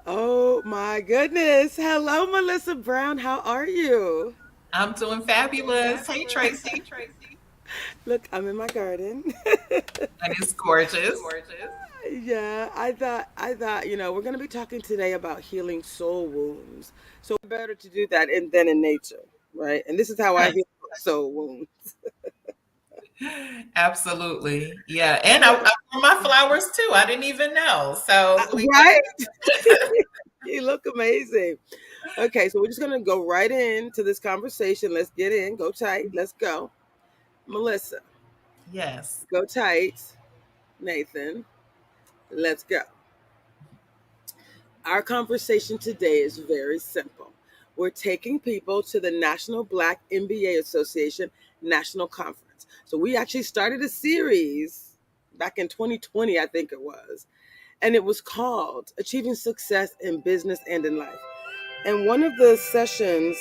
Oh my goodness. Hello, Melissa Brown. How are you? I'm doing fabulous. Hey, Tracy. Look, I'm in my garden. And it's gorgeous. Yeah, I thought, we're going to be talking today about healing soul wounds. So better to do that than in nature, right? And this is how I Yes, heal soul wounds. absolutely. Yeah. And I Yeah. grew my flowers too. I didn't even know. So we Right? You look amazing. Okay, so we're just going to go right into this conversation. Let's get in. Go tight. Let's go. Melissa, yes. go tight. Nathan, let's go. Our conversation today is very simple. We're taking people to the National Black MBA Association National Conference. So we actually started a series back in 2020, I think it was, and it was called Achieving Success in Business and in Life. And one of the sessions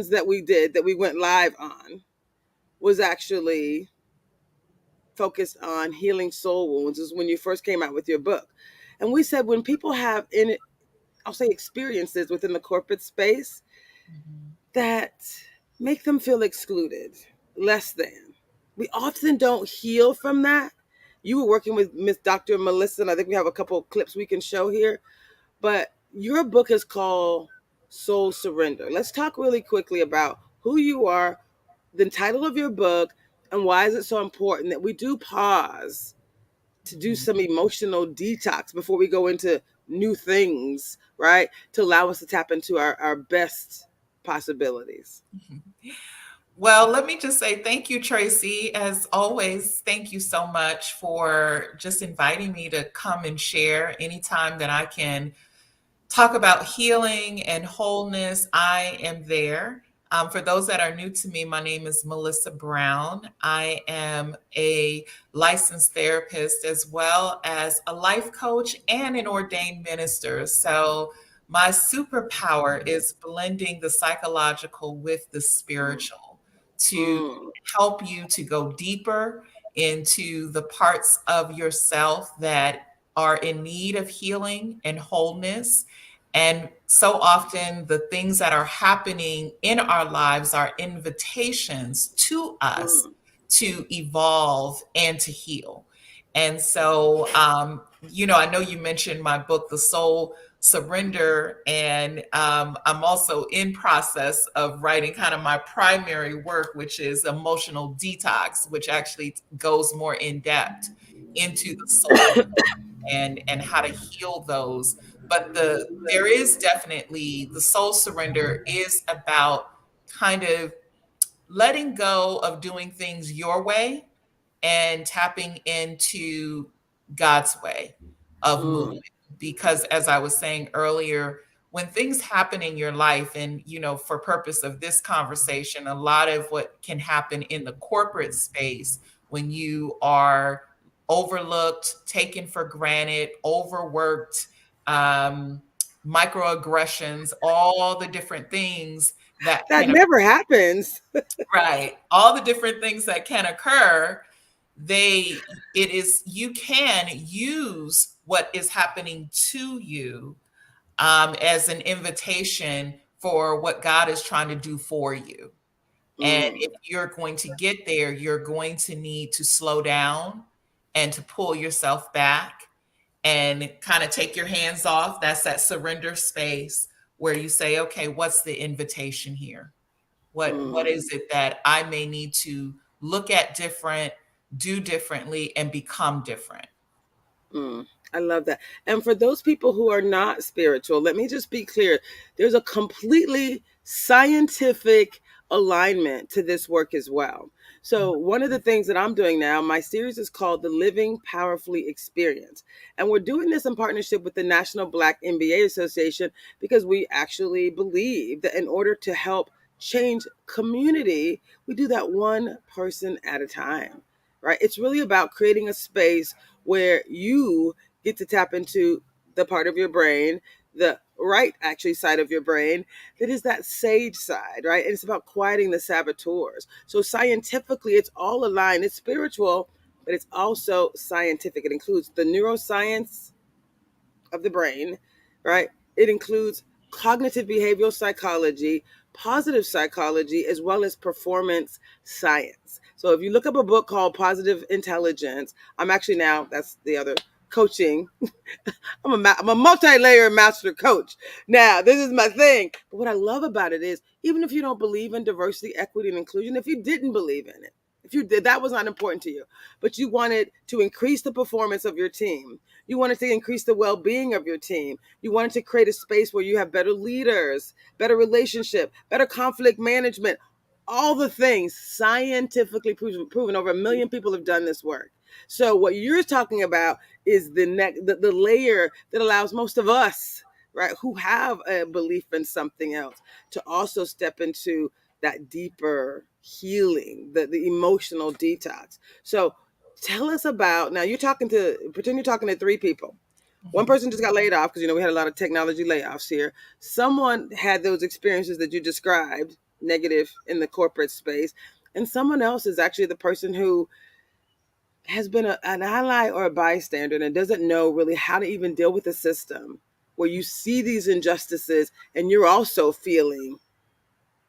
that we did that we went live on was actually focused on healing soul wounds. Is when you first came out with your book. And we said when people have I'll say experiences within the corporate space Mhm. that make them feel excluded, less than. We often don't heal from that. You were working with Miss Dr. Melissa, and I think we have a couple of clips we can show here. But your book is called Soul Surrender. Let's talk really quickly about who you are, the title of your book, and why is it so important that we do pause to do Mhm. some emotional detox before we go into new things, right? To allow us to tap into our best possibilities. Well, let me just say thank you, Tracy. As always, thank you so much for just inviting me to come and share anytime that I can talk about healing and wholeness. I am there. For those that are new to me, my name is Melissa Brown. I am a licensed therapist as well as a life coach and an ordained minister. So, my superpower is blending the psychological with the spiritual to Mm, help you to go deeper into the parts of yourself that are in need of healing and wholeness. And so often, the things that are happening in our lives are invitations to us mm, to evolve and to heal. And so, I know you mentioned my book, The Soul Surrender, and I'm also in process of writing kind of my primary work, which is Emotional Detox, which actually goes more in depth into the soul and how to heal those. But there is definitely the soul surrender is about kind of letting go of doing things your way and tapping into God's way of moving. mm, Because as I was saying earlier, when things happen in your life, and for purpose of this conversation, a lot of what can happen in the corporate space when you are overlooked, taken for granted, overworked, um, microaggressions, all the different things that that can never happens. right, all the different things that can occur, they it is you can use what is happening to you as an invitation for what God is trying to do for you. And if Mm, you're going to get there, you're going to need to slow down and to pull yourself back and kind of take your hands off. That's that surrender space where you say, okay, what's the invitation here? What mm. is it that I may need to look at different, do differently, and become different? Mm, I love that. And for those people who are not spiritual, let me just be clear. There's a completely scientific alignment to this work as well. So, one of the things that I'm doing now, my series is called The Living Powerfully Experience. And we're doing this in partnership with the National Black MBA Association because we actually believe that in order to help change community, we do that one person at a time, right? It's really about creating a space where you get to tap into the part of your brain, the right actually side of your brain that is that sage side, right? And it's about quieting the saboteurs. So scientifically, it's all aligned. It's spiritual, but it's also scientific. It includes the neuroscience of the brain, right? It includes cognitive behavioral psychology, positive psychology, as well as performance science. So if you look up a book called Positive Intelligence, I'm actually now, that's the other coaching. I'm a multi-layer master coach. Now, this is my thing. But what I love about it is, even if you don't believe in diversity, equity, and inclusion, if you didn't believe in it, if you did, that was not important to you, but you wanted to increase the performance of your team. You wanted to increase the well-being of your team. You wanted to create a space where you have better leaders, better relationship, better conflict management, all the things scientifically proven. Over 1 million people have done this work. So what you're talking about is the layer that allows most of us, right, who have a belief in something else, to also step into that deeper healing, the emotional detox. So tell us about, now you're talking to, pretend you're talking to three people. One Mhm. person just got laid off because, we had a lot of technology layoffs here. Someone had those experiences that you described, negative in the corporate space. And someone else is actually the person who has been an ally or a bystander and doesn't know really how to even deal with the system, where you see these injustices and you're also feeling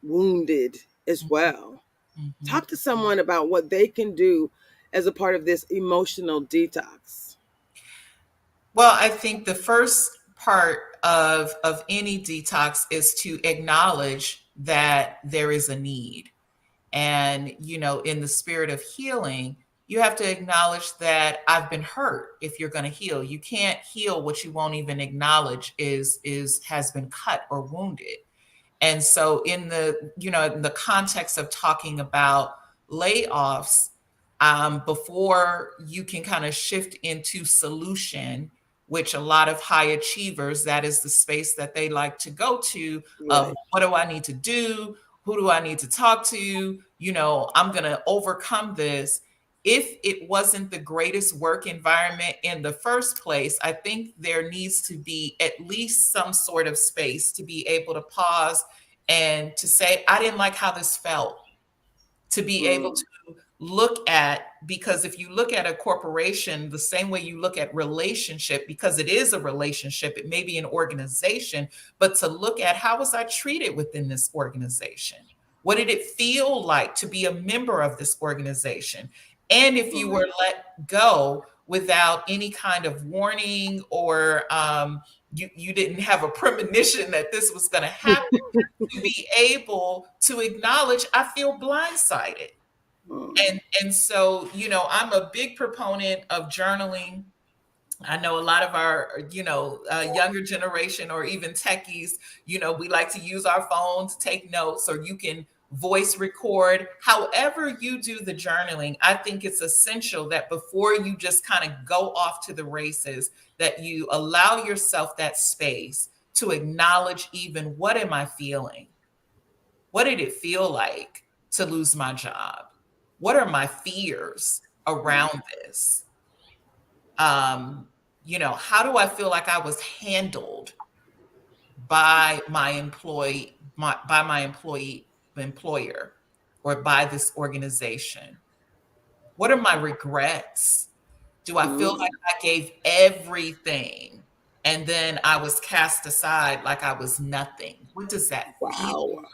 wounded as well. Mhm. Talk to someone about what they can do as a part of this emotional detox. Well, I think the first part of any detox is to acknowledge that there is a need. And, in the spirit of healing, you have to acknowledge that I've been hurt if you're going to heal. You can't heal what you won't even acknowledge is has been cut or wounded. And so in the context of talking about layoffs, before you can kind of shift into solution, which a lot of high achievers, that is the space that they like to go to, of Right. what do I need to do? Who do I need to talk to? I'm going to overcome this. If it wasn't the greatest work environment in the first place, I think there needs to be at least some sort of space to be able to pause and to say, I didn't like how this felt, to be able Mm, to look at, because if you look at a corporation the same way you look at relationship, because it is a relationship, it may be an organization, but to look at, how was I treated within this organization? What did it feel like to be a member of this organization? And if you were right. let go without any kind of warning, or you didn't have a premonition that this was going to happen, to be able to acknowledge, I feel blindsided. Mm, And so, I'm a big proponent of journaling. I know a lot of our, younger generation, or even techies, we like to use our phones, take notes, or you can voice record. However you do the journaling, I think it's essential that before you just kind of go off to the races, that you allow yourself that space to acknowledge, even, what am I feeling? What did it feel like to lose my job? What are my fears mm, around this? Um, how do I feel like I was handled by my employer, or by this organization? What are my regrets? Do I feel like mm. I gave everything and then I was cast aside like I was nothing? What does that feel? Wow.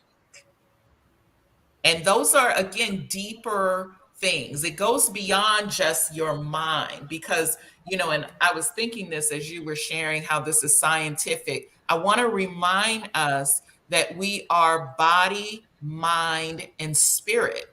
And those are, again, deeper things. It goes beyond just your mind, because, and I was thinking this as you were sharing how this is scientific. I want to remind us that we are body, mind, and spirit.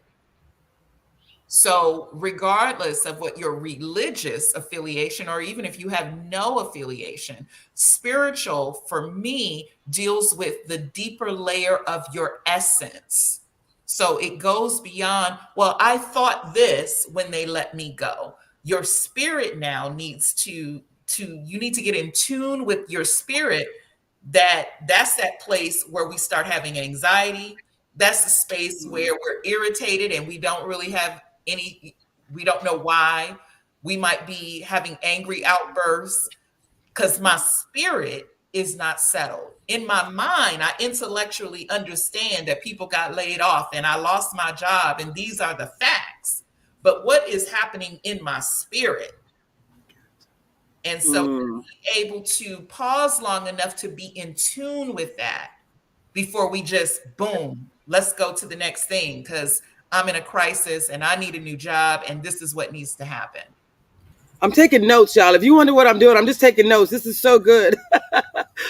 So, regardless of what your religious affiliation, or even if you have no affiliation, spiritual for me deals with the deeper layer of your essence. So, it goes beyond, well, I thought this when they let me go. Your spirit now needs you need to get in tune with your spirit. That's that place where we start having anxiety. That's the space Mm, where we're irritated and we don't really have any, we don't know why. We might be having angry outbursts because my spirit is not settled. In my mind, I intellectually understand that people got laid off and I lost my job, and these are the facts. But what is happening in my spirit? And so Mm. being able to pause long enough to be in tune with that before we just boom, let's go to the next thing because I'm in a crisis and I need a new job and this is what needs to happen. I'm taking notes, y'all. If you wonder what I'm doing, I'm just taking notes. This is so good.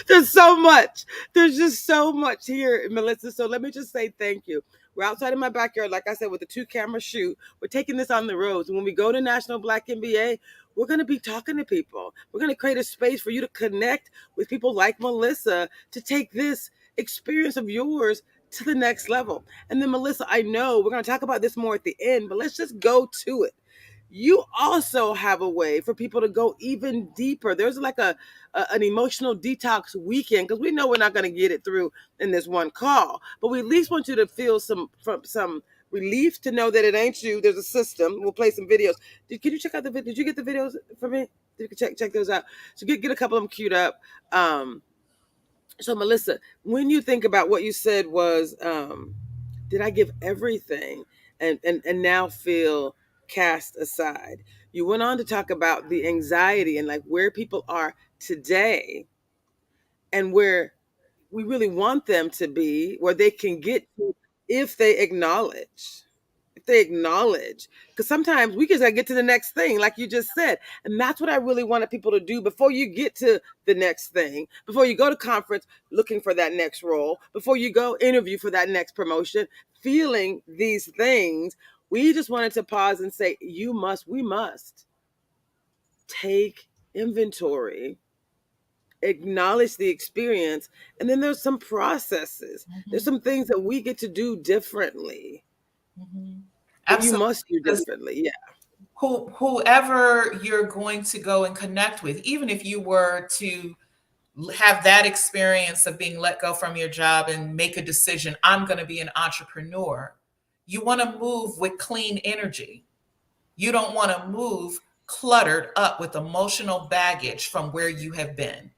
There's so much. There's just so much here, Melissa. So let me just say thank you. We're outside of my backyard, like I said, with a 2 camera shoot. We're taking this on the roads. And when we go to National Black MBA, we're going to be talking to people. We're going to create a space for you to connect with people like Melissa to take this experience of yours to the next level. And then, Melissa, I know we're going to talk about this more at the end, but let's just go to it. You also have a way for people to go even deeper. There's like an emotional detox weekend because we know we're not going to get it through in this one call, but we at least want you to feel some relief to know that it ain't you. There's a system. We'll play some videos. Can you check out the video? Did you get the videos for me? You can check those out. So get a couple of them queued up. So Melissa, when you think about what you said was, did I give everything and now feel cast aside? You went on to talk about the anxiety and like where people are today and where we really want them to be, where they can get to if they acknowledge. If they acknowledge, because sometimes we just gotta get to the next thing, like you just said, and that's what I really wanted people to do before you get to the next thing, before you go to conference looking for that next role, before you go interview for that next promotion, feeling these things. We just wanted to pause and say, we must take inventory, acknowledge the experience, and then there's some processes. There's Mhm, some things that we get to do differently, mhm. that you Absolutely. must do Because differently. Yeah. whoever you're going to go and connect with, even if you were to have that experience of being let go from your job and make a decision, I'm going to be an entrepreneur, you want to move with clean energy. You don't want to move cluttered up with emotional baggage from where you have been.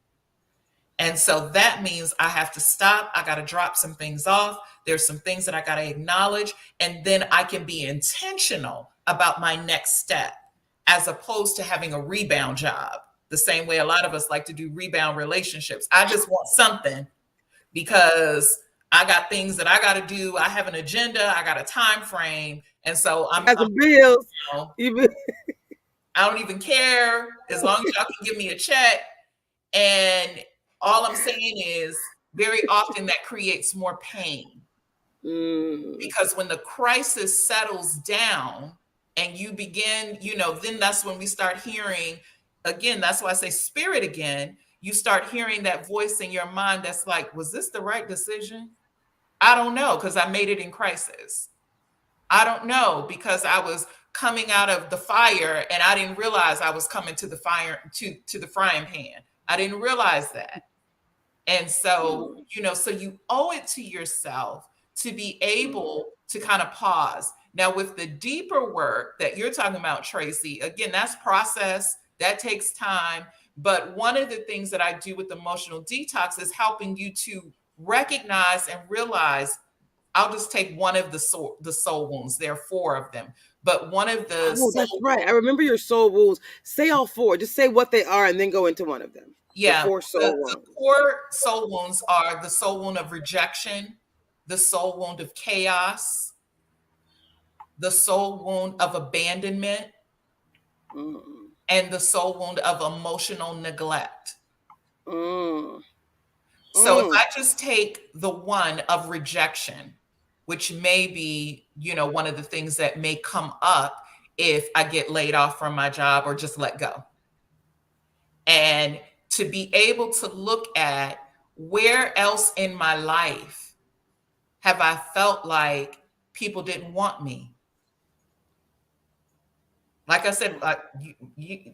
And so that means I have to stop. I got to drop some things off. There's some things that I got to acknowledge. And then I can be intentional about my next step as opposed to having a rebound job, the same way a lot of us like to do rebound relationships. I just want something because I got things that I got to do. I have an agenda, I got a time frame. And so I got some bills. you know, Even I don't even care as long as y'all can give me a check. And all I'm saying is very often that creates more pain mm, because when the crisis settles down and you begin, then that's when we start hearing again. That's why I say spirit again. You start hearing that voice in your mind that's like, was this the right decision? I don't know because I made it in crisis. I don't know because I was coming out of the fire and I didn't realize I was coming to the fire to the frying pan. I didn't realize that. And so, mm. so you owe it to yourself to be Mm. able to kind of pause. Now, with the deeper work that you're talking about, Tracy, again, that's process, that takes time. But one of the things that I do with emotional detox is helping you to recognize and realize. I'll just take one of the soul wounds. There are four of them, but one of the Oh, that's soul, right. I remember your soul wounds. Say all four. Just say what they are and then go into one of them. Your yeah, four the, soul the wounds. core soul wounds are the soul wound of rejection, the soul wound of chaos, the soul wound of abandonment, Mm, and the soul wound of emotional neglect. mm, So if mm. I just take the one of rejection, which may be, one of the things that may come up if I get laid off from my job or just let go. And to be able to look at where else in my life have I felt like people didn't want me? Like I said,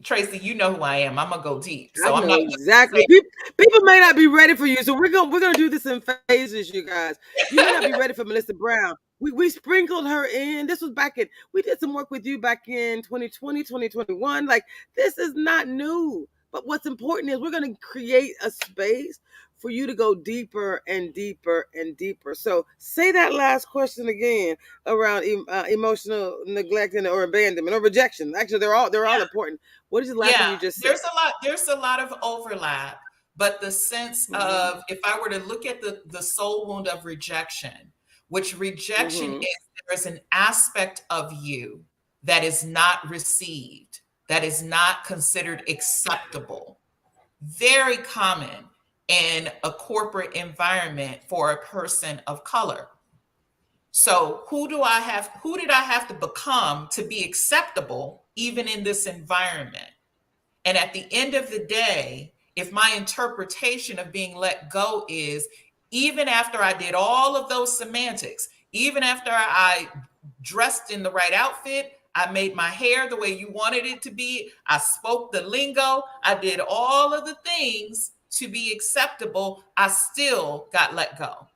Tracy, you know who I am. I'm gonna go deep, I so I'm know not exactly. gonna People may not be ready for you, so we're gonna do this in phases, you guys. You may not be ready for Melissa Brown. We sprinkled her in. This was back in. We did some work with you back in 2020, 2021. Like this is not new. But what's important is we're gonna create a space for you to go deeper and deeper and deeper. So say that last question again around emotional neglect and or abandonment or rejection. Actually, they're all important. What is the last thing Yeah, you just said? there's a lot of overlap, but the sense Mm-hmm. of, if I were to look at the soul wound of rejection, which rejection Mm-hmm. is, there is an aspect of you that is not received, that is not considered acceptable. Very common in a corporate environment for a person of color. So who did I have to become to be acceptable even in this environment? And at the end of the day, if my interpretation of being let go is, even after I did all of those semantics, even after I dressed in the right outfit, I made my hair the way you wanted it to be, I spoke the lingo, I did all of the things to be acceptable, I still got let go.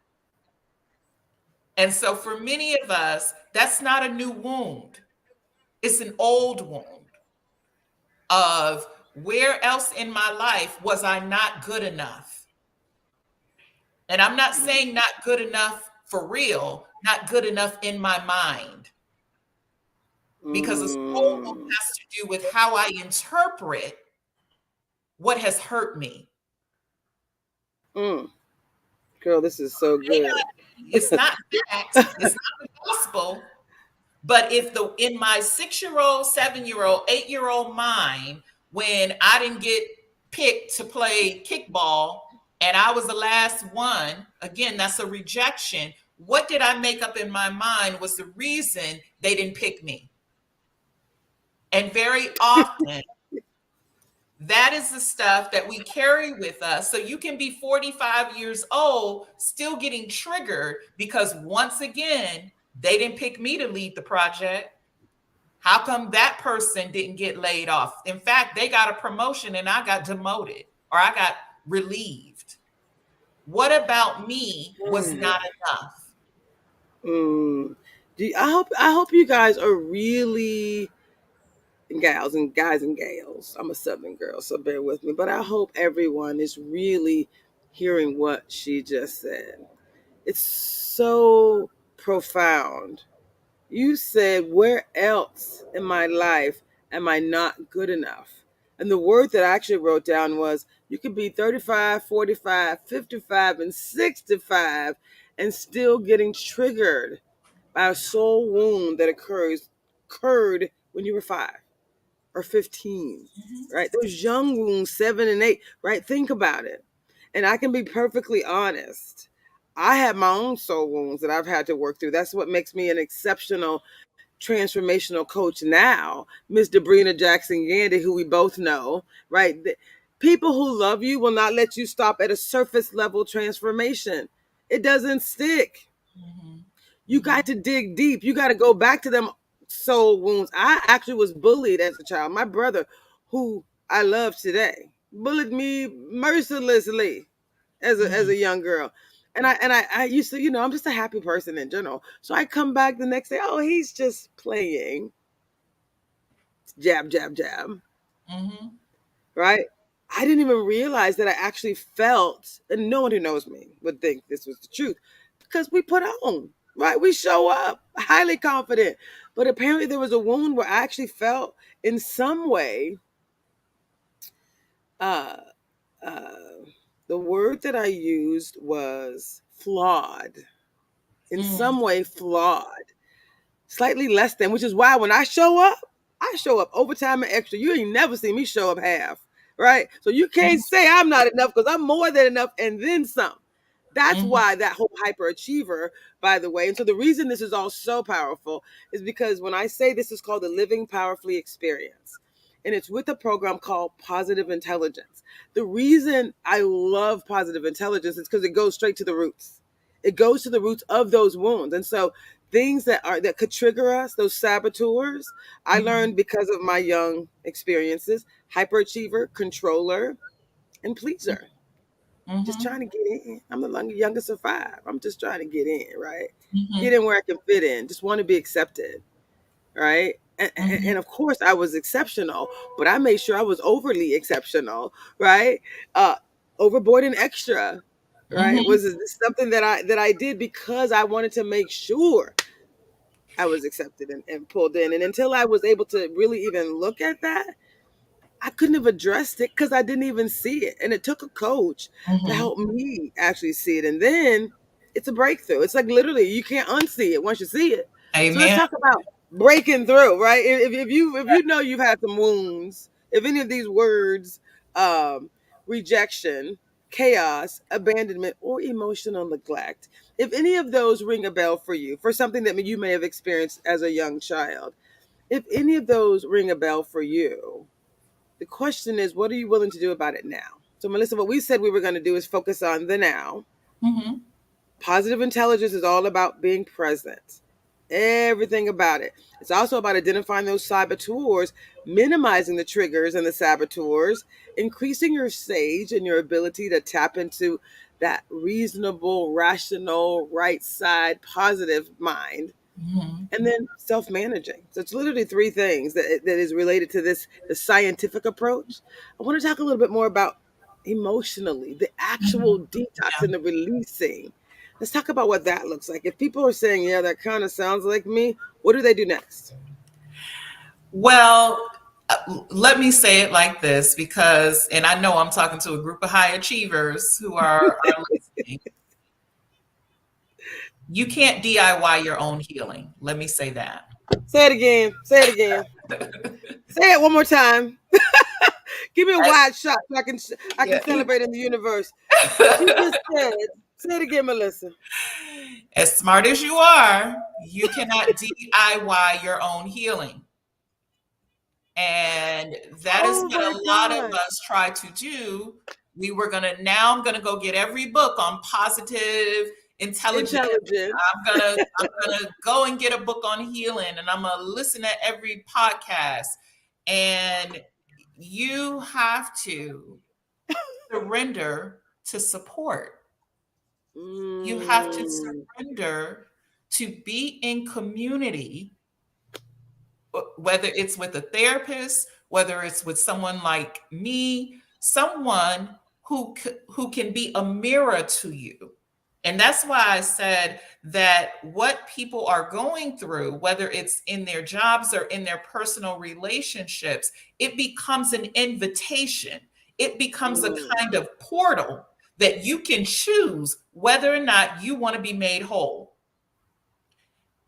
And so for many of us, that's not a new wound, it's an old wound of, where else in my life was I not good enough? And I'm not saying not good enough for real, not good enough in my mind, because a soul wound Mm-hmm. has to do with how I interpret what has hurt me. Mm. Girl, this is so May good. not It's not fact, it's not the gospel, but if the in my 6-year old, 7-year old, 8-year old mind, when I didn't get picked to play kickball and I was the last one, again, that's a rejection. What did I make up in my mind was the reason they didn't pick me? And very often, that is the stuff that we carry with us. So you can be 45 years old, still getting triggered because, once again, they didn't pick me to lead the project. How come that person didn't get laid off? In fact, they got a promotion and I got demoted or I got relieved. What about me was not enough? Mm. I hope you guys are really, gals and guys and gals. I'm a Southern girl, so bear with me. But I hope everyone is really hearing what she just said. It's so profound. You said, where else in my life am I not good enough? And the word that I actually wrote down was, you could be 35, 45, 55, and 65 and still getting triggered by a soul wound that occurred when you were 5 or 15, Mhm. right? Those young wounds, 7 and 8, right? Think about it. And I can be perfectly honest. I have my own soul wounds that I've had to work through. That's what makes me an exceptional transformational coach now, Miss Debrina Jackson Gandy, who we both know, right? People who love you will not let you stop at a surface level transformation. It doesn't stick. Mhm. You got to dig deep. You got to go back to them soul wounds. I actually was bullied as a child. My brother, who I love today, bullied me mercilessly as Mhm. a young girl. And I used to, I'm just a happy person in general. So I come back the next day, oh, he's just playing. Jab, jab, jab. Mhm. Right? I didn't even realize that I actually felt, and no one who knows me would think this was the truth, because we put on, right? We show up highly confident. But apparently there was a wound where I actually felt in some way, uh, uh, the word that I used was flawed. In Mhm. some way, flawed. Slightly less than, which is why when I show up overtime and extra. You ain't never seen me show up half, right? So you can't say I'm not enough because I'm more than enough and then some. That's Mhm. why that whole hyperachiever, by the way. And so the reason this is all so powerful is because when I say this is called the Living Powerfully Experience, and it's with a program called Positive Intelligence. The reason I love positive intelligence is because it goes straight to the roots. It goes to the roots of those wounds. And so things that could trigger us, those saboteurs, I Mhm. learned because of my young experiences: hyperachiever, controller, and pleaser. Just trying Mhm. to get in. I'm the youngest of five. I'm just trying to get in, right? Get Mhm. in where I can fit in. Just want to be accepted, right? And Mhm. of course, I was exceptional, but I made sure I was overly exceptional, right? Uh, Overboard and extra. right? Mhm. Was this something that I did because I wanted to make sure I was accepted and pulled in. And until I was able to really even look at that, I couldn't have addressed it because I didn't even see it. And it took a coach to Mhm. help me actually see it. And then it's a breakthrough. It's like literally you can't unsee it once you see it. So let's Amen. talk about breaking through, right? If you know you've had some wounds, if any of these words, um, rejection, chaos, abandonment, or emotional neglect, if any of those ring a bell for you, for something that you may have experienced as a young child, if any of those ring a bell for you, the question is, what are you willing to do about it now? So, Melissa, what we said we were going to do is focus on the now. Mhm. Positive intelligence is all about being present, everything about it. It's also about identifying those saboteurs, minimizing the triggers and the saboteurs, increasing your sage and your ability to tap into that reasonable, rational, right side, positive mind, Mhm. and then self-managing. So it's literally three things that is related to this, the scientific approach. I want to talk a little bit more about emotionally, the Mhm. actual detox Yeah. and the releasing. Let's talk about what that looks like. If people are saying, yeah, that kind of sounds like me, what do they do next? Well, let me say it like this because, and I know I'm talking to a group of high achievers who are listening. You can't DIY your own healing. Let me say that. Say it again. Say it again. Say it one more time. Give me a Right? wide shot so I can Yeah. celebrate in the universe. She just said, say it again, Melissa. As smart as you are, you cannot DIY your own healing. And that is Oh what my a lot of God. us try to do. I'm gonna go get every book on positive intelligence. Intelligence. I'm gonna go and get a book on healing, and I'm gonna listen to every podcast. And you have to surrender to support. You have to Mm. surrender to be in community, whether it's with a therapist, whether it's with someone like me, someone who can be a mirror to you. And that's why I said that what people are going through, whether it's in their jobs or in their personal relationships, it becomes an invitation. It becomes a Mm. kind of portal that you can choose whether or not you want to be made whole.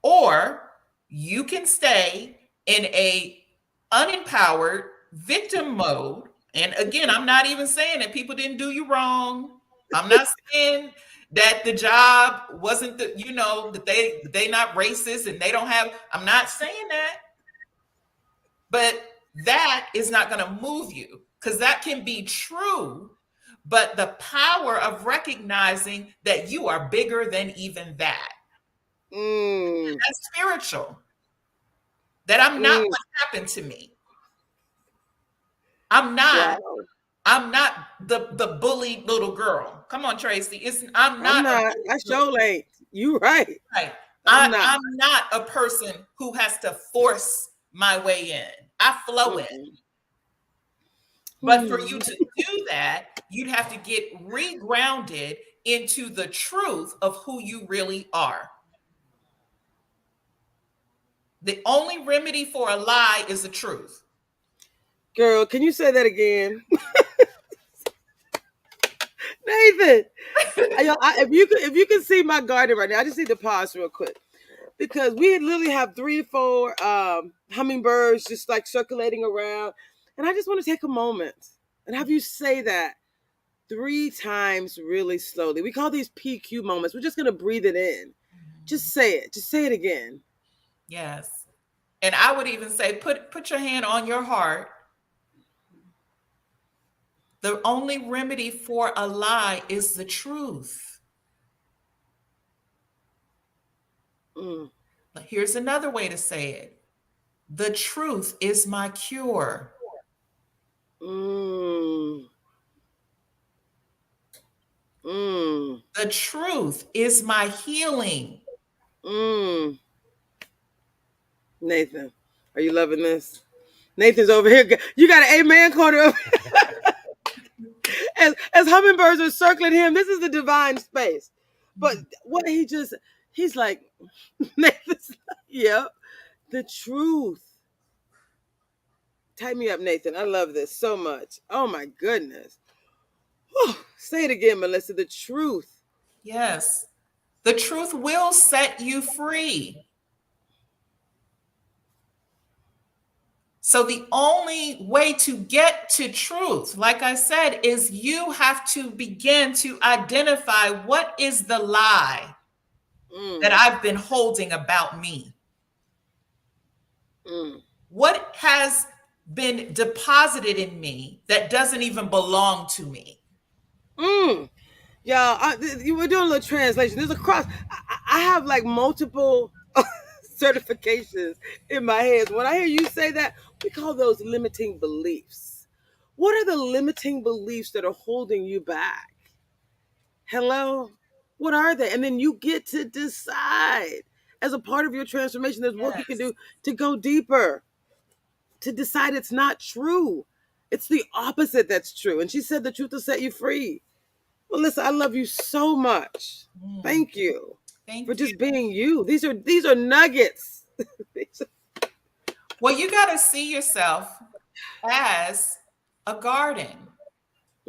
Or you can stay in a unempowered victim mode. And again, I'm not even saying that people didn't do you wrong. I'm not saying that the job wasn't that they not racist and they don't have. I'm not saying that, but that is not going to move you because that can be true. But the power of recognizing that you are bigger than even that, Mm. that's spiritual. That I'm not Mm. what happened to me. I'm not. Wow. I'm not the bullied little girl. Come on, Tracy. I'm I'm not a not. I bullied little sure ain't. You right. right. I'm not. I'm not a person who has to force my way in. I flow in. Mm-mm. But for you Hmm. to do that, you'd have to get regrounded into the truth of who you really are. The only remedy for a lie is the truth. Girl, can you say that again? Nathan. If you can see my garden right now, I just need to pause real quick. Because we literally have 3 or 4 hummingbirds just like circulating around. And I just want to take a moment and have you say that 3 times really slowly. We call these PQ moments. We're just going to breathe it in. Just say it. Just say it again. Yes. And I would even say put your hand on your heart. The only remedy for a lie is the truth. Mm, Here's another way to say it. The truth is my cure. mm, mm, The truth is my healing. mm. Nathan, are you loving this? Nathan's over here. You got an amen corner. As as hummingbirds are circling him. This is the divine space. But what he's like, Nathan's like, yep, the truth. Tie me up, Nathan. I love this so much. Oh my goodness. Whew. Say it again, Melissa. The truth. Yes. The truth will set you free. So the only way to get to truth, like I said, is you have to begin to identify what is the lie that Mm, I've been holding about me. mm, What has been deposited in me that doesn't even belong to me? mm. Y'all, you were doing a little translation. There's a cross. I have like multiple certifications in my head. When I hear you say that, we call those limiting beliefs. What are the limiting beliefs that are holding you back? Hello? What are they? And then you get to decide. As a part of your transformation, there's work you can Yes. do to go deeper, to decide it's not true. It's the opposite that's true. And she said the truth will set you free. Well, listen, I love you so much. Mm, Thank you for thank you. just being you. These are nuggets. Well, you got to see yourself as a garden.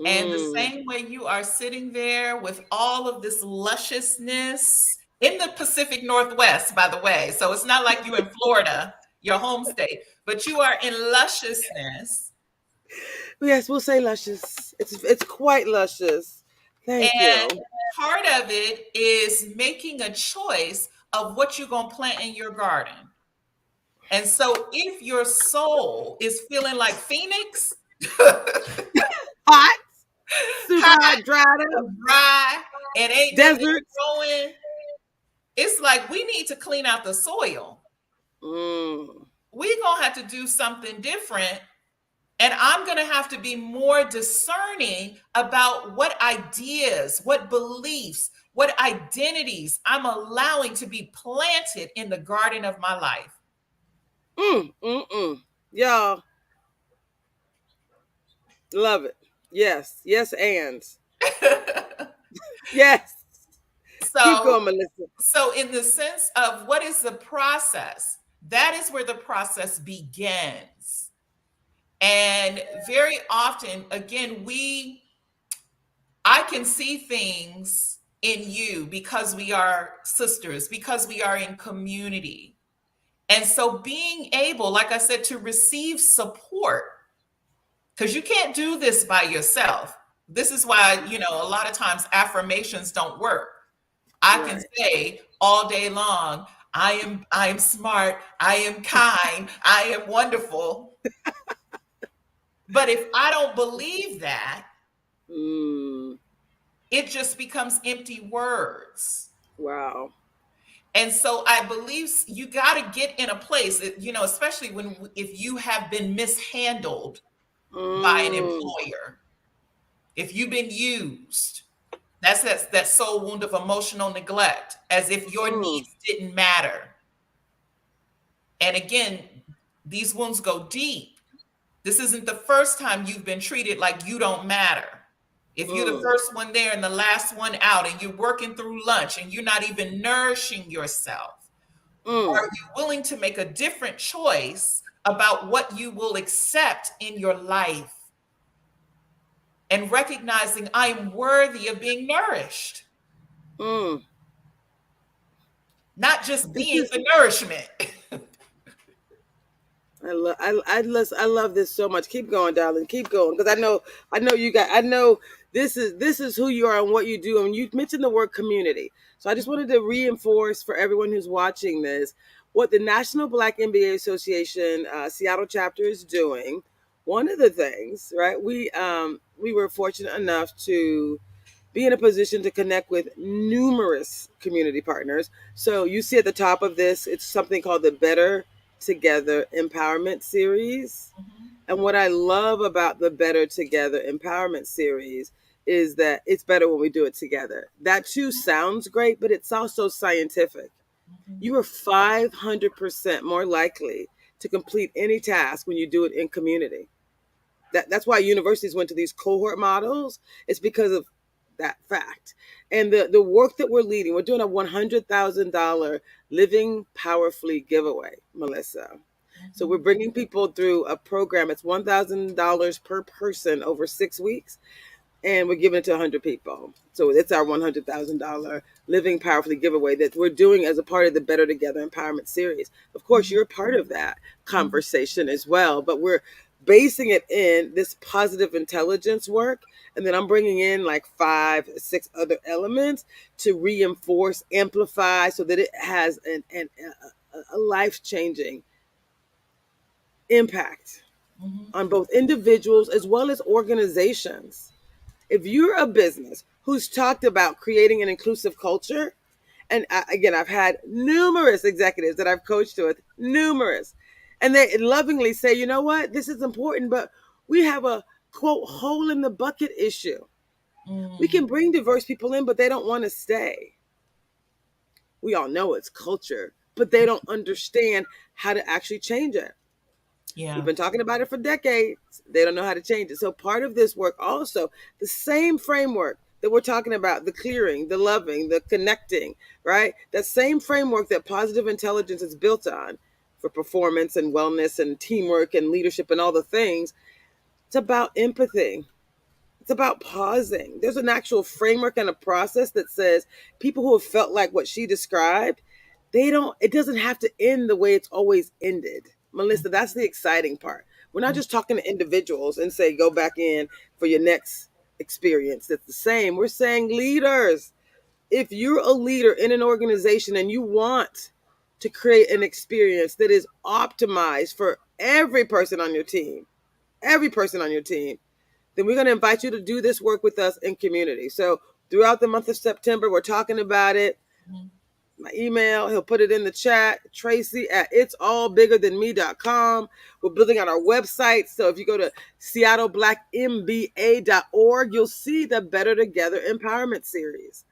And the Mm. same way you are sitting there with all of this lusciousness in the Pacific Northwest, by the way. So it's not like you in Florida, your home state, but you are in lusciousness. Yes, we'll say luscious. It's quite luscious. Thank And you. part of it is making a choice of what you're going to plant in your garden. And so if your soul is feeling like Phoenix, Hot, super hot hot, dried up, and dry, and ain't nothing deserts. growing, it's like we need to clean out the soil. Mm. We're going to have to do something different. And I'm going to have to be more discerning about what ideas, what beliefs, what identities I'm allowing to be planted in the garden of my life. Mm. Mm. Mm. Y'all love it. Yes, yes, and yes. Keep so, going, Melissa. so in the sense of what is the process, that is where the process begins. And very often, again, I can see things in you because we are sisters, because we are in community. And so being able, like I said, to receive support, because you can't do this by yourself. This is why, a lot of times affirmations don't work. I can Right. say all day long, I am smart, I am kind, I am wonderful. But if I don't believe that, Mm. it just becomes empty words. Wow. And so I believe you got to get in a place, especially if you have been mishandled by an Mm. employer, if you've been used, that's that soul wound of emotional neglect, as if your Mm. needs didn't matter. And again, these wounds go deep. This isn't the first time you've been treated like you don't matter. If you're the Mm. first one there and the last one out, and you're working through lunch and you're not even nourishing yourself, are Mm. you willing to make a different choice about what you will accept in your life? And recognizing I am worthy of being nourished, Mm. not just This being is the nourishment. I love this so much. Keep going, darling. Keep going, because I know you got. I know this is who you are and what you do. And you mentioned the word community, so I just wanted to reinforce for everyone who's watching this what the National Black MBA Association Seattle chapter is doing. One of the things, right? We were fortunate enough to be in a position to connect with numerous community partners. So you see at the top of this, it's something called the Better Together Empowerment Series. Mhm, And what I love about the Better Together Empowerment Series is that it's better when we do it together. That too sounds great, but it's also scientific. mhm, You are 500% more likely to complete any task when you do it in community. That's why universities went to these cohort models. It's because of that fact. And the work that we're leading, we're doing a $100,000 Living Powerfully giveaway, Melissa. So we're Mhm. bringing people through a program. It's $1,000 per person over 6 weeks, and we're giving it to 100 people. So it's our $100,000 Living Powerfully giveaway that we're doing as a part of the Better Together Empowerment Series. Of course, Mhm. you're a part of that Mhm. conversation as well, but we're basing it in this positive intelligence work. And then I'm bringing in like 5, 6 other elements to reinforce, amplify, so that it has a life changing impact Mhm. on both individuals as well as organizations. If you're a business who's talked about creating an inclusive culture, and again, I've had numerous executives that I've coached with, numerous, and they lovingly say, you know what, this is important, but we have a quote hole in the bucket issue. We Mm. can bring diverse people in, but they don't want to stay. We all know it's culture, but they don't understand how to actually change it. We've Yeah. been talking about it for decades. They don't know how to change it. So part of this work also, the same framework that we're talking about, the clearing, the loving, the connecting, right? That same framework that positive intelligence is built on for performance and wellness and teamwork and leadership and all the things. It's about empathy. It's about pausing. There's an actual framework and a process that says people who have felt like what she described, they don't, it doesn't have to end the way it's always ended. Melissa, that's the exciting part. We're not Mhm. just talking to individuals and say, go back in for your next experience that's the same. We're saying leaders. If you're a leader in an organization and you want to create an experience that is optimized for every person on your team, then we're going to invite you to do this work with us in community. So throughout the month of September, we're talking about it. Mhm. My email, he'll put it in the chat, Traci at itsallbiggerthanme.com. We're building out our website. So if you go to seattleblackmba.org, you'll see the Better Together Empowerment Series,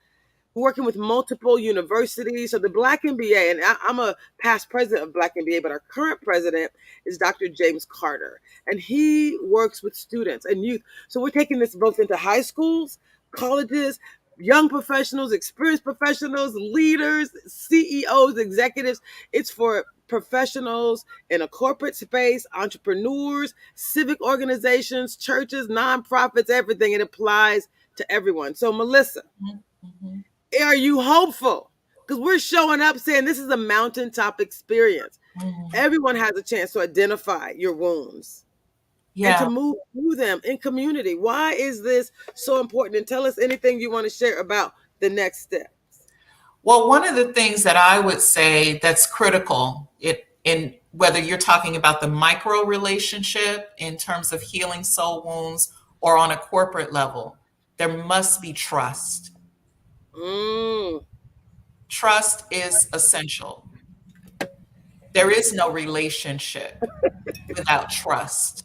working with multiple universities. So the Black MBA, and I'm a past president of Black MBA, but our current president is Dr. James Carter, and he works with students and youth. So we're taking this both into high schools, colleges, young professionals, experienced professionals, leaders, CEOs, executives. It's for professionals in a corporate space, entrepreneurs, civic organizations, churches, nonprofits, everything. It applies to everyone. So, Melissa, Mhm. Mhm. are you hopeful? Because we're showing up saying this is a mountaintop experience. Mhm. Everyone has a chance to identify your wounds and to Yeah. move through them in community. Why is this so important? And tell us anything you want to share about the next step. Well, one of the things that I would say that's critical in whether you're talking about the micro relationship in terms of healing soul wounds or on a corporate level, there must be trust. Mm. Trust is essential. There is no relationship without trust.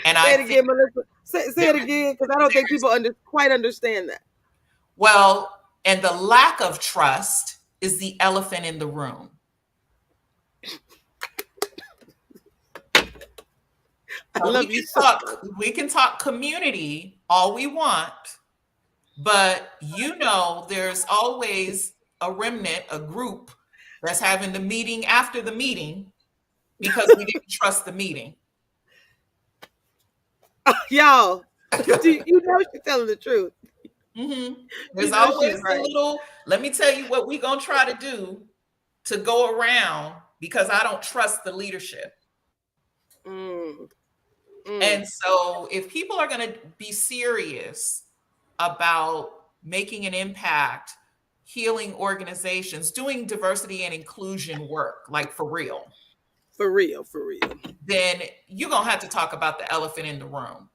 And Say I it think again, Melissa. Say there, it again, because I don't think people quite understand that. well, and the lack of trust is the elephant in the room. I So love you so much. we can talk community all we want, but there's always a remnant, a group that's having the meeting after the meeting because we didn't trust the meeting. Y'all, you know she's telling the truth. Hmm. You There's know she's always the right. little, let me tell you what we're going to try to do to go around because I don't trust the leadership. Mm, mm. And so, if people are going to be serious about making an impact, healing organizations, doing diversity and inclusion work, like for real, For real, for real. then you're going to have to talk about the elephant in the room.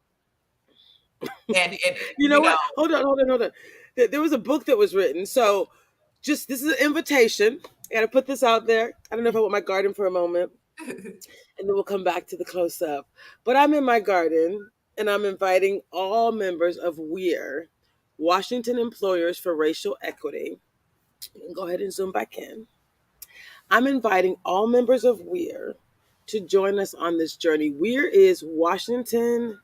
And You know what? Hold on. There was a book that was written. So, just this is an invitation. I got to put this out there. I don't know if I want my garden for a moment, and then we'll come back to the close up. But I'm in my garden, and I'm inviting all members of WEAR, Washington Employers for Racial Equity. You can go ahead and zoom back in. I'm inviting all members of WEAR to join us on this journey. WEAR is Washington.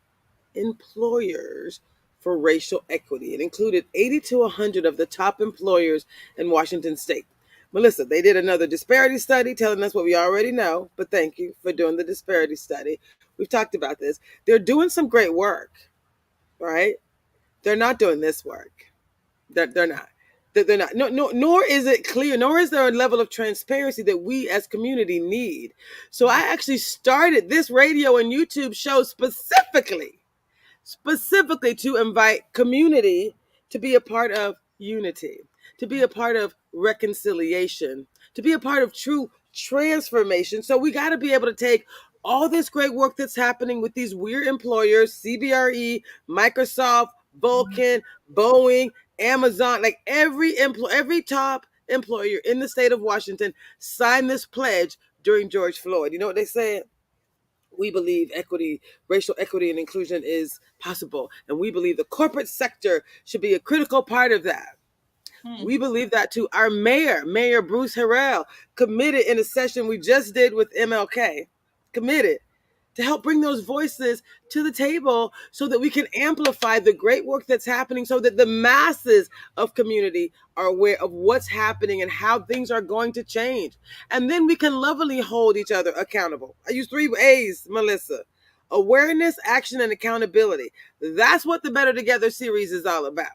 employers for racial equity. It included 80 to 100 of the top employers in Washington state. Melissa, they did another disparity study telling us what we already know, but thank you for doing the disparity study. We've talked about this. They're doing some great work, right? They're not doing this work. They're not. They're not. No, no, nor is it clear, nor is there a level of transparency that we as community need. So I actually started this radio and YouTube show specifically to invite community to be a part of unity, to be a part of reconciliation, to be a part of true transformation. So we got to be able to take all this great work that's happening with these weird employers, CBRE, Microsoft, Vulcan, Boeing, Amazon, like every top employer in the state of Washington signed this pledge during George Floyd. You know what they said? We believe equity, racial equity and inclusion is possible. And we believe the corporate sector should be a critical part of that. Hmm. We believe that too. Our Mayor Bruce Harrell, committed in a session we just did with MLK, committed to help bring those voices to the table so that we can amplify the great work that's happening so that the masses of community are aware of what's happening and how things are going to change. And then we can lovingly hold each other accountable. I use 3 A's, Melissa: awareness, action, and accountability. That's what the Better Together series is all about.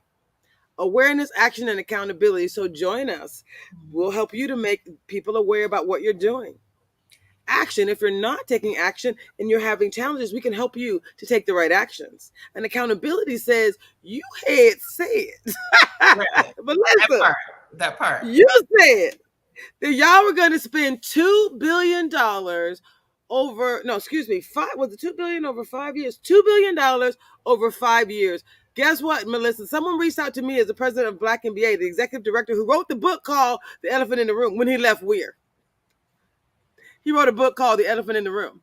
Awareness, action, and accountability. So join us. We'll help you to make people aware about what you're doing. Action: if you're not taking action and you're having challenges, we can help you to take the right actions. And accountability says, you had said, Right. but That listen, part. That part. you said that y'all were going to spend $2 billion over, no, excuse me, was it 2 billion over 5 years? $2 billion over 5 years. Guess what, Melissa? Someone reached out to me as the president of Black MBA, the executive director who wrote the book called The Elephant in the Room when he left Weir. He wrote a book called The Elephant in the Room.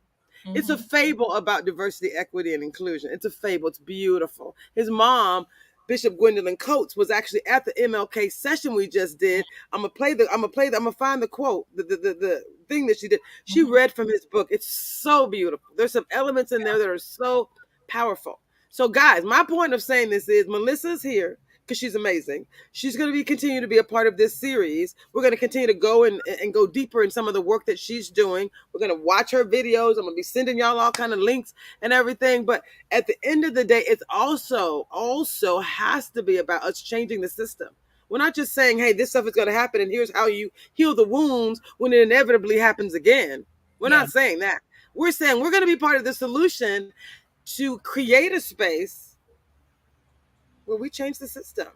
It's a Hmm. fable about diversity, equity, and inclusion. It's a fable. It's beautiful. His mom, Bishop Gwendolyn Coates, was actually at the MLK session we just did. I'm gonna find the quote, the thing that she did. She Hmm. read from his book. It's so beautiful. There's some elements in there that are so powerful. So, guys, my point of saying this is Melissa's here because she's amazing. She's going to be continue to be a part of this series. We're going to continue to go and go deeper in some of the work that she's doing. We're going to watch her videos. I'm going to be sending y'all all kind of links and everything. But at the end of the day, it's also has to be about us changing the system. We're not just saying, hey, this stuff is going to happen and here's how you heal the wounds when it inevitably happens again. We're Yeah. not saying that. We're saying we're going to be part of the solution to create a space where we change the system,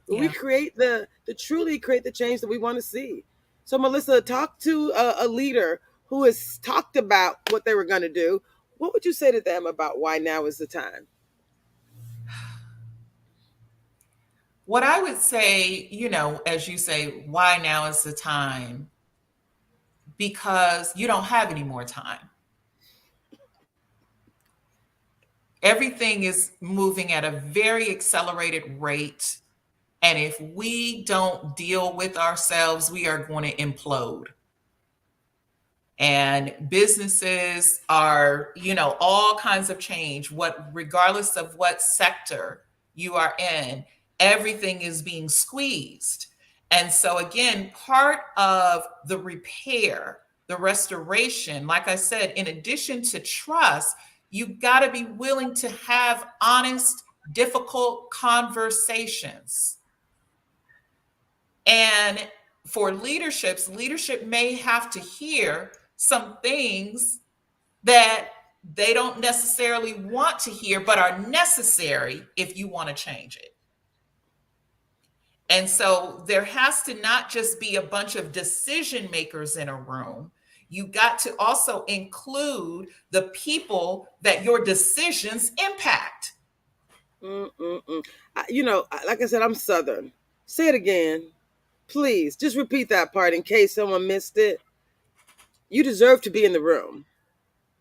where we Yeah. create the truly create the change that we want to see. So, Melissa, talk to a leader who has talked about what they were going to do. What would you say to them about why now is the time? What I would say, as you say, why now is the time? Because you don't have any more time. Everything is moving at a very accelerated rate. And if we don't deal with ourselves, we are going to implode. And businesses are, all kinds of change, regardless of what sector you are in, everything is being squeezed. And so again, part of the repair, the restoration, like I said, in addition to trust, you've got to be willing to have honest, difficult conversations. And for leadership may have to hear some things that they don't necessarily want to hear, but are necessary if you want to change it. And so there has to not just be a bunch of decision makers in a room. You got to also include the people that your decisions impact. Mm-mm-mm. Like I said, I'm Southern. Say it again, please. Just repeat that part in case someone missed it. You deserve to be in the room.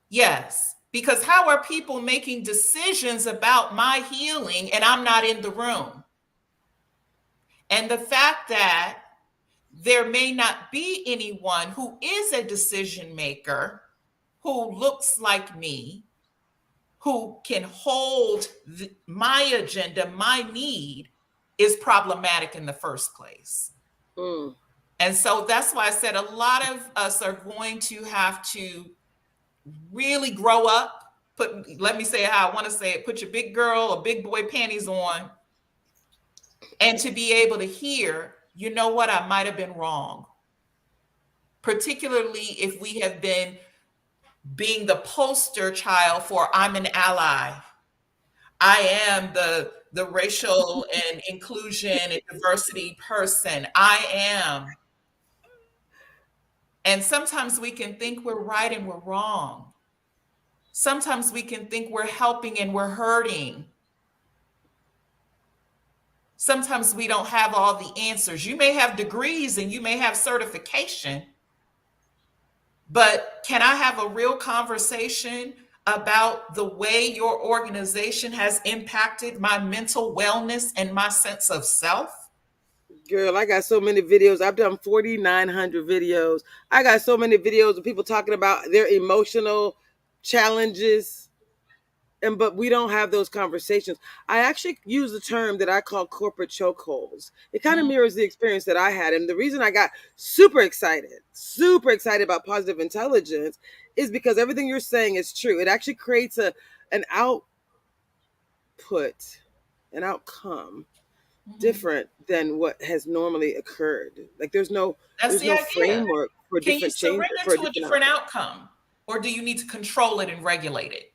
Yes, because how are people making decisions about my healing and I'm not in the room? And the fact that there may not be anyone who is a decision maker who looks like me, who can hold my agenda, my need, is problematic in the first place. Mm. And so that's why I said a lot of us are going to have to really grow up. Let me say it how I want to say it, put your big girl or big boy panties on, and to be able to hear, you know what, I might have been wrong. Particularly if we have been being the poster child for I'm an ally. I am the racial and inclusion and diversity person. I am. And sometimes we can think we're right and we're wrong. Sometimes we can think we're helping and we're hurting. Sometimes we don't have all the answers. You may have degrees and you may have certification, but can I have a real conversation about the way your organization has impacted my mental wellness and my sense of self? Girl, I got so many videos. I've done 4,900 videos. I got so many videos of people talking about their emotional challenges. But we don't have those conversations. I actually use the term that I call corporate chokeholds. It kind of Mm, mirrors the experience that I had. And the reason I got super excited about positive intelligence is because everything you're saying is true. It actually creates an output, an outcome mhm. different than what has normally occurred. Like That's there's the no idea. framework for Can you different change surrender for a to a different different outcome. outcome? Or do you need to control it and regulate it?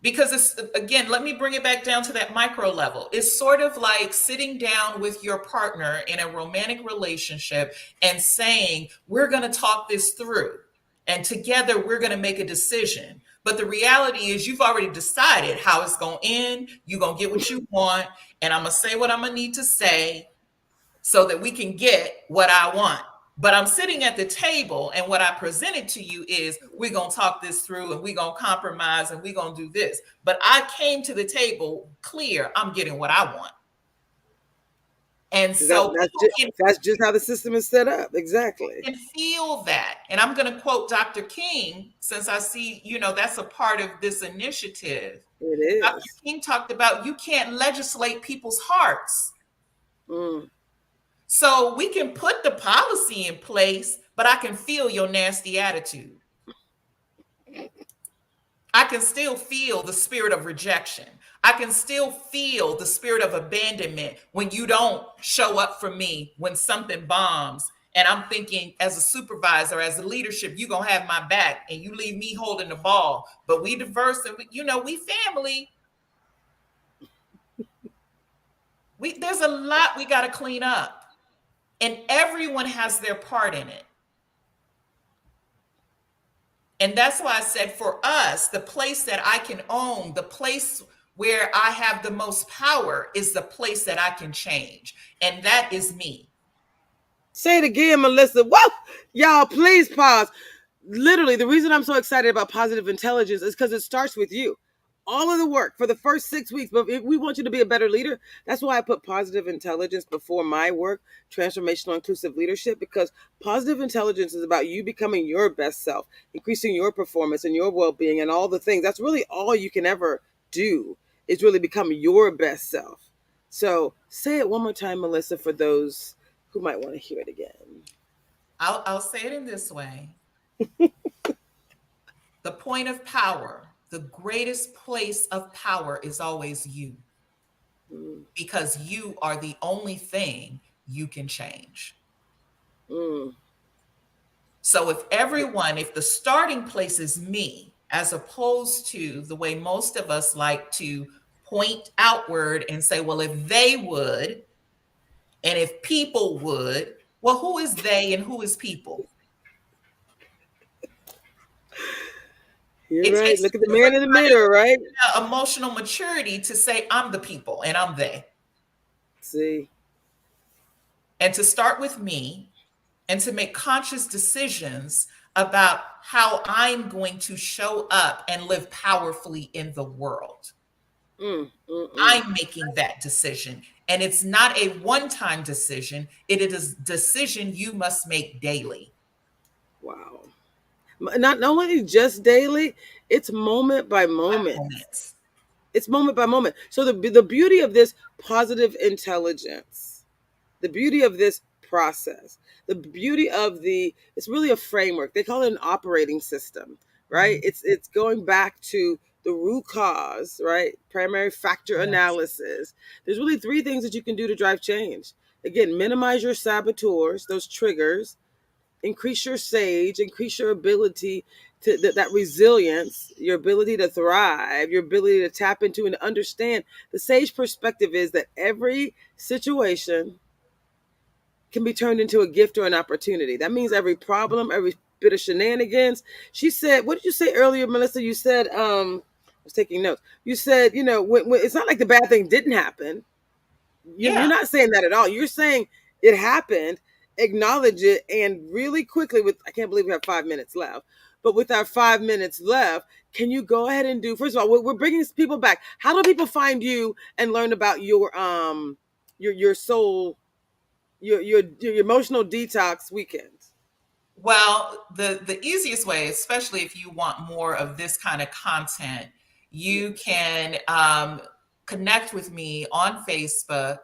Because it's, again, let me bring it back down to that micro level. It's sort of like sitting down with your partner in a romantic relationship and saying, we're going to talk this through, and together we're going to make a decision. But the reality is you've already decided how it's going to end. You're going to get what you want, and I'm going to say what I'm going to need to say so that we can get what I want. But I'm sitting at the table, and what I presented to you is we're going to talk this through and we're going to compromise and we're going to do this. But I came to the table clear, I'm getting what I want. And That, so that's people just that's just how the system is set up. Exactly. can feel that. And I'm going to quote Dr. King, since I see, that's a part of this initiative. It Dr. is. King talked about you can't legislate people's hearts. Mm. So we can put the policy in place, but I can feel your nasty attitude. I can still feel the spirit of rejection. I can still feel the spirit of abandonment when you don't show up for me when something bombs. And I'm thinking, as a supervisor, as a leadership, you're going to have my back and you leave me holding the ball. But we diverse and we family. There's a lot we got to clean up. And everyone has their part in it. And that's why I said for us, the place that I can own, the place where I have the most power is the place that I can change. And that is me. Say it again, Melissa. Whoa! Y'all, please pause. Literally, the reason I'm so excited about positive intelligence is because it starts with you. All of the work for the first 6 weeks, but if we want you to be a better leader, that's why I put positive intelligence before my work, transformational inclusive leadership, because positive intelligence is about you becoming your best self, increasing your performance and your well being and all the things. That's really all you can ever do is really become your best self. So say it one more time, Melissa, for those who might want to hear it again. I'll say it in this way. The point of power, the greatest place of power is always you, Mm, because you are the only thing you can change. mm. So if the starting place is me, as opposed to the way most of us like to point outward and say, well, if they would, and if people would, well, who is they and who is people? You're It right. takes Look a at the man different in the kind mirror, right? of emotional maturity to say, I'm the people and I'm they. See. And to start with me and to make conscious decisions about how I'm going to show up and live powerfully in the world. Mm. I'm making that decision. And it's not a one time decision, it is a decision you must make daily. Wow. Not only just daily, it's moment by Five moment. moments. It's moment by moment. So the beauty of this positive intelligence, the beauty of this process, the beauty of it's really a framework. They call it an operating system, right? Mhm. It's going back to the root cause, right? Primary factor Yes. analysis. There's really three things that you can do to drive change. Again, minimize your saboteurs, those triggers, increase your sage, increase your ability to that resilience, your ability to thrive, your ability to tap into and understand. The sage perspective is that every situation can be turned into a gift or an opportunity. That means every problem, every bit of shenanigans. She said, what did you say earlier, Melissa? You said, I was taking notes. You said, when it's not like the bad thing didn't happen. You're Yeah. not saying that at all. You're saying it happened, acknowledge it, and really quickly, with I can't believe we have 5 minutes left, but with our 5 minutes left, can you go ahead and do? First of all, we're bringing people back. How do people find you and learn about your soul, your emotional detox weekends? Well, the easiest way, especially if you want more of this kind of content, you Yes. can connect with me on Facebook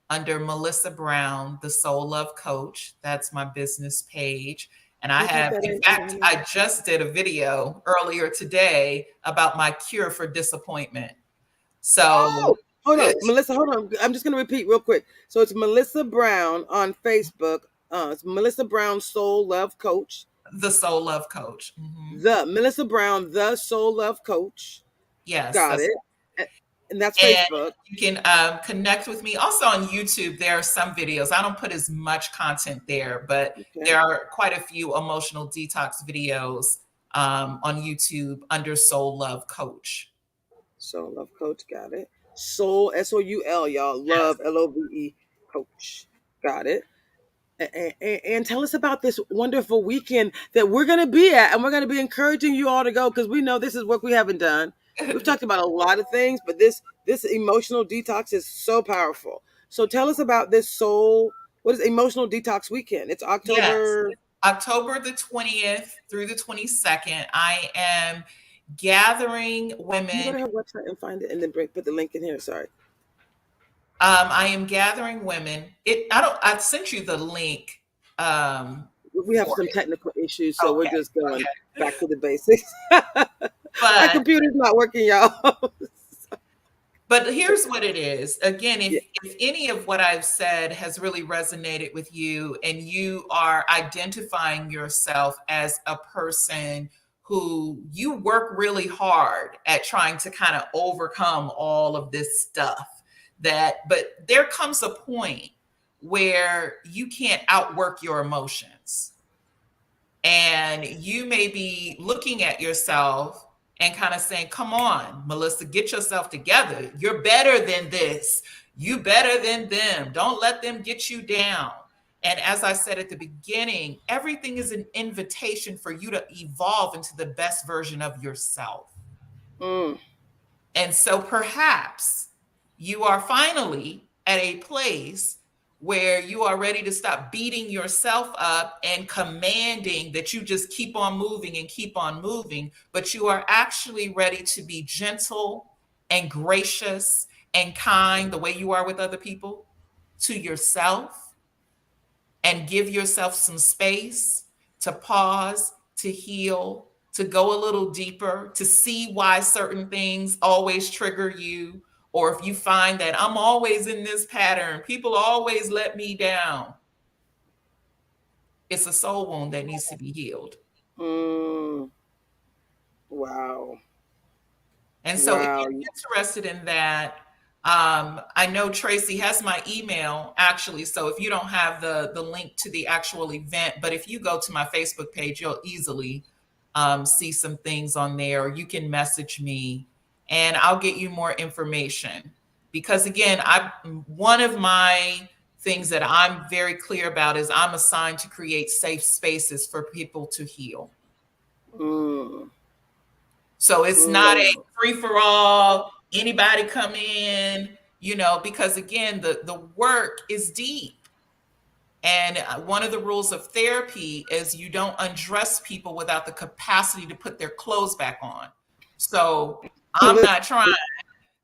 under Melissa Brown, the Soul Love Coach. That's my business page. And I Can you type have, that in in? fact, I just did a video earlier today about my cure for disappointment. So, Oh, hold on, Melissa. Hold on. I'm just gonna repeat real quick. So it's Melissa Brown on Facebook. It's Melissa Brown Soul Love Coach. the Soul Love Coach. Mhm. The Melissa Brown, the Soul Love Coach. Yes, Got that's it. And that's And Facebook. you can connect with me. Also on YouTube, there are some videos. I don't put as much content there, but Okay. there are quite a few emotional detox videos on YouTube under Soul Love Coach. Soul Love Coach. Got it. Soul, Soul, y'all. Yes. Love, Love, Coach. Got it. And tell us about this wonderful weekend that we're going to be at. And we're going to be encouraging you all to go because we know this is work we haven't done. We've talked about a lot of things, but this emotional detox is so powerful. So tell us about this what is emotional detox weekend? It's Yes. October. October the 20th through the 22nd, I am gathering Can you go women. to her website and find it and then put the link in here? Sorry. I am gathering women. I sent you the link We have for some it. technical issues, so we're Okay. just going Okay. back to the basics. My But computer's not working, y'all. But here's what it is. Again, Yeah. if any of what I've said has really resonated with you and you are identifying yourself as a person who you work really hard at trying to kind of overcome all of this stuff, but there comes a point where you can't outwork your emotions, and you may be looking at yourself and kind of saying, come on, Melissa, get yourself together. You're better than this. You better than them. Don't let them get you down. And as I said at the beginning, everything is an invitation for you to evolve into the best version of yourself. Mm, And so perhaps you are finally at a place where you are ready to stop beating yourself up and commanding that you just keep on moving and keep on moving, but you are actually ready to be gentle and gracious and kind the way you are with other people to yourself, and give yourself some space to pause, to heal, to go a little deeper, to see why certain things always trigger you. Or if you find that I'm always in this pattern, people always let me down, it's a soul wound that needs to be healed. mm, wow. And so if Wow. you're interested in that, I know Tracy has my email actually. So if you don't have the link to the actual event, but if you go to my Facebook page, you'll easily see some things on there, or you can message me and I'll get you more information. Because again, I one of my things that I'm very clear about is I'm assigned to create safe spaces for people to heal. Mm, So it's not a mm, free for all, anybody come in, because again, the work is deep. And one of the rules of therapy is you don't undress people without the capacity to put their clothes back on. So I'm not trying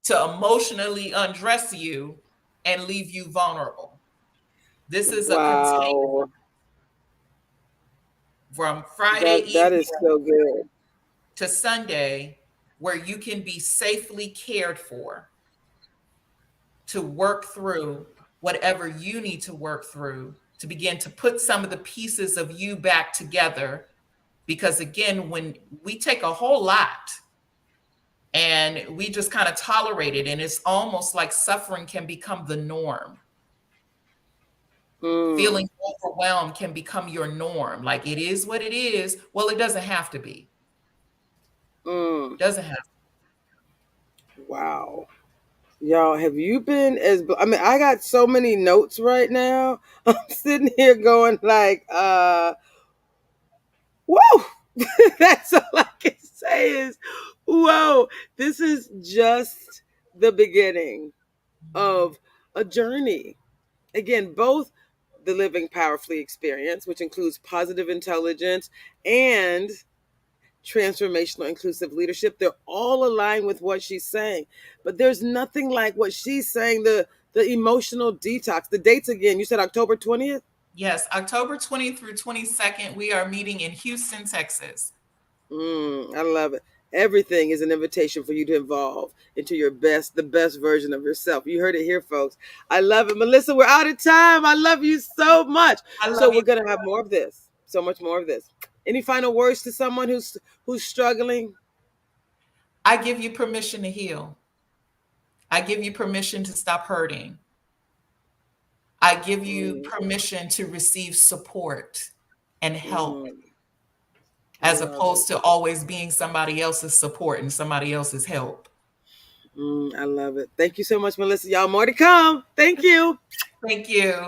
to emotionally undress you and leave you vulnerable. This is a container Wow. from Friday That evening is so good. to Sunday where you can be safely cared for to work through whatever you need to work through to begin to put some of the pieces of you back together. Because again, when we take a whole lot and we just kind of tolerate it, and it's almost like suffering can become the norm. Mm, Feeling overwhelmed can become your norm. Like it is what it is. Well, it doesn't have to be. mm. Doesn't have. Wow. Y'all, have you been I mean, I got so many notes right now. I'm sitting here going like, whoa. That's all I can say is, whoa. This is just the beginning of a journey. Again, both the living powerfully experience, which includes positive intelligence and transformational inclusive leadership, they're all aligned with what she's saying. But there's nothing like what she's saying, the emotional detox. The dates again, you said October 20th? Yes, October 20th through 22nd, we are meeting in Houston, Texas. I love it. Everything is an invitation for you to evolve into the best version of yourself. You heard it here, folks. I love it. Melissa, we're out of time. I love you so much. I So love you. we're gonna have more of this. So much more of this. Any final words to someone who's struggling? I give you permission to heal. I give you permission to stop hurting. I give you Mm, permission to receive support and help mm, I as love it. opposed to always being somebody else's support and somebody else's help. I love it. Thank you so much, Melissa. Y'all, more to come. Thank you. Thank you.